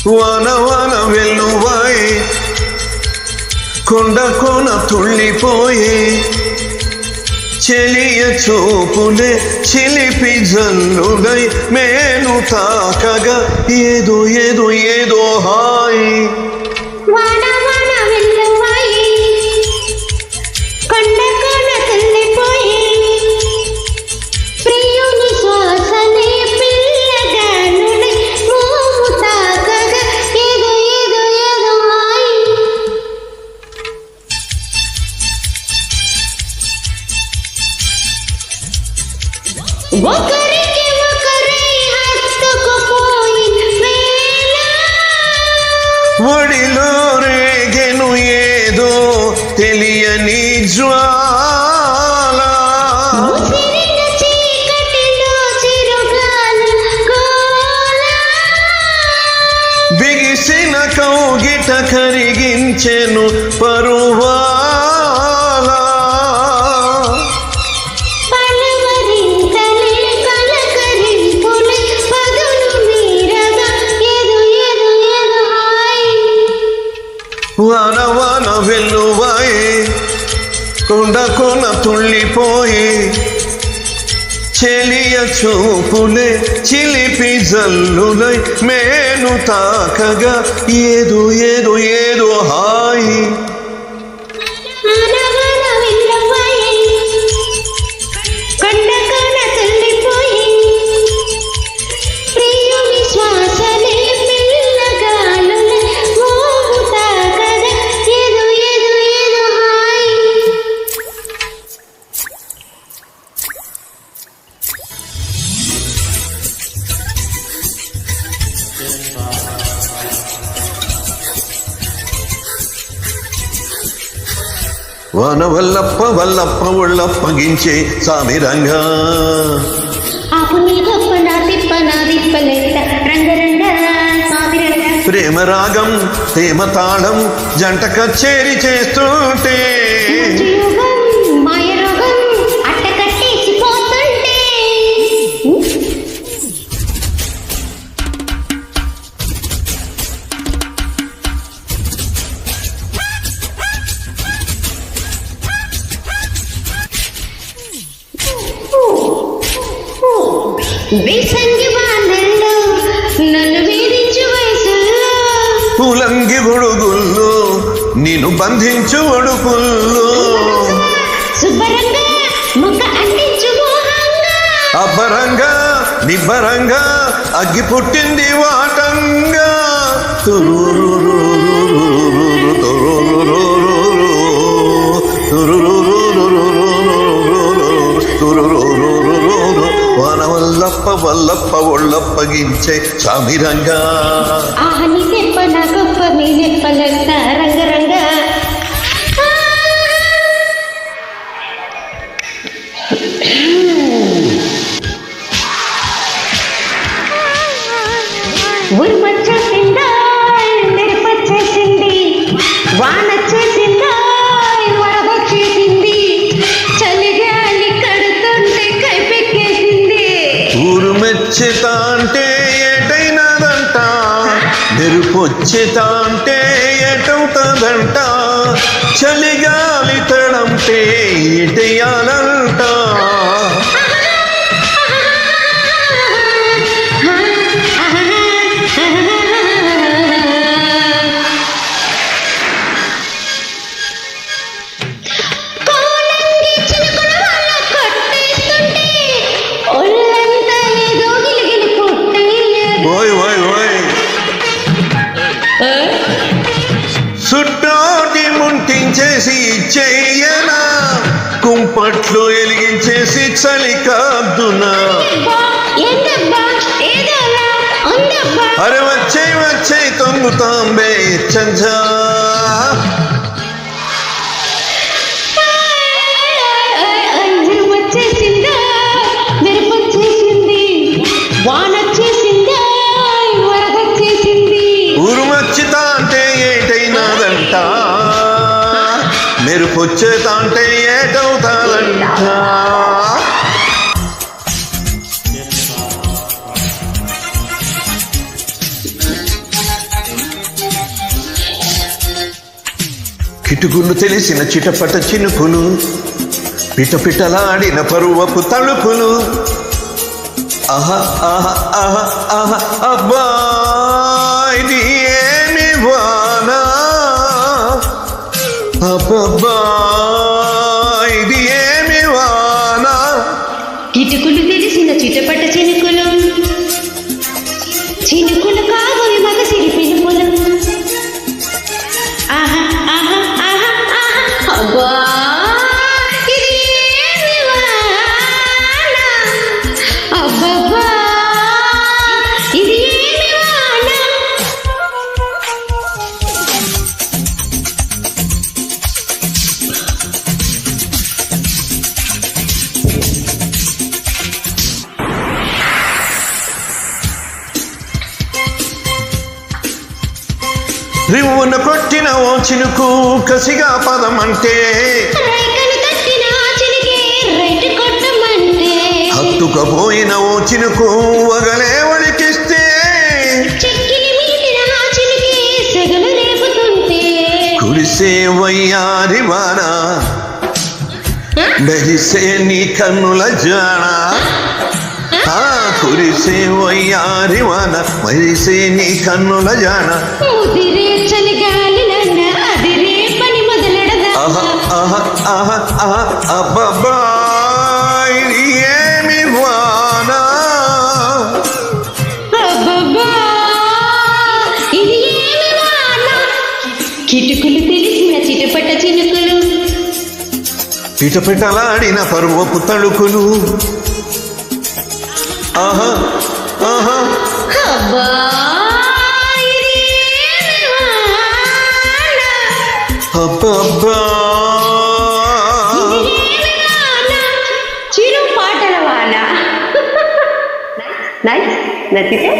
వాన వాన వెల్లువాయే కొండ కోన తుళ్ళిపోయే చెలియ చూపులే చిలిపి జల్లుడై మేను తాకగా ఏదో ఏదో ఏదో హాయ్ ఒకరికి ఒకరై హత్తుకుపోయిన వేళ ఒడిలో రేగెను ఏదో తెలియని జ్వాల ముసిరిన చీకటిలో చిరుగాలి గోల బిగిసిన కౌగిట కరిగించెను పరువా వాన వాన వెల్లువాయే కొండ కొన తుళ్ళిపోయే చెలియ చూపులే చిలిపి జల్లులై మేను తాకగా ఏదో ఏదో ఏదో హాయి వాన వల్లప్ప వల్లప్ప ఒళ్ళప్పగించే సామిరంగా ప్రేమ రాగం ప్రేమ తాళం జంట కచేరి చేస్తుంటే నన్ను వేధించు వయసుల్లో పూలంగి గొడుగుల్లో నిన్ను బంధించు ఒడుపుల్లో శుభ్రంగా ముఖ అంటించు అబ్బరంగా నిబ్బరంగా అగ్గి పుట్టింది వాటంగా వాన వల్లప్ప వల్లప్ప ఒళ్ళప్పగించే సామిరంగా ఆహని తెప్ప నా గొప్ప మీ నెప్పలంట రంగరంగా ఉరుమొచ్చేసిందా నెరపొచ్చేసింది వానొచ్చేసిందా వరదొచ్చేసింది చలిగాలి కడుతుంటే కైపెక్కేసింది ఊరుమెచ్చితా అంటే ఏటైనదంట మెరుపొచ్చితా అంటే ఏటవుతుందంట చలిగాలి తడంటే ఏటయ్యాలంట సుట్టోటి ముంటించేసి చెయ్యనా కుంపట్లు ఎలిగించేసి చలి కాదునా అరే వచ్చే వచ్చే తొంగుతాంబే చంజా వచ్చేసిందా మెరుపొచ్చేసింది వానొచ్చేసిందా వరదొచ్చేసింది ఊరుమచ్చితా అంటే ఏటైనాదంట మెరుపొచ్చేతా అంటే ఏటవుతాదంట కిటుకులు తెలిసిన చిటపట చినుకులు, పిటపిటలాడిన పరువపు తలుపులు. ఆహా ఆహా ఆహా ఆహా అబ్బా ఇది ఏమి వానా, అబ్బబ్బా ఇది ఏమి వానా. కిటుకులు తెలిసిన చిటపట చినుకులు, చినుకులు కావుని మగ సిరి పిలుపులు. ఆహా ఆహా ఆహా ఆహా అబ్బా ఇది ఏమి వాన, అబ్బబ్బా ఇది ఏమి వాన. రివ్వున కొట్టిన ఓ చినుకు కసిగా పదమంటే, రైకలు తట్టిన చిలికే రైట్ కొట్టమంటే, హత్తుకపోయిన ఓ చినుకు వగలే వణికిస్తే, చెక్కిలి మీటిన చిలికే సెగలు రేపుతుంటే, కురిసే వయ్యారి వాన మెరిసే నీ కన్నుల జాణ. కురిసే వయ్యారి వాన మెరిసే నీ కన్నుల జాణ. ముదిరే చలిగాలి నన్న అదిరే పని మొదలెడదా. ఆహా ఆహా ఆహా ఆహా అబ్బబ్బా ఇది ఏమి వాన, అబ్బబ్బా ఇది ఏమి వాన. కిటుకులు తెలిసిన చిటపట చినుకులు, పిటపిటలాడిన పరువపు తళుకులు. ఆహా ఆహా అబ్బా ఇది ఏమి వాన, అబ్బబ్బా ఇది ఏమి వాన. చిరు పాటల వాన. నచ్చితే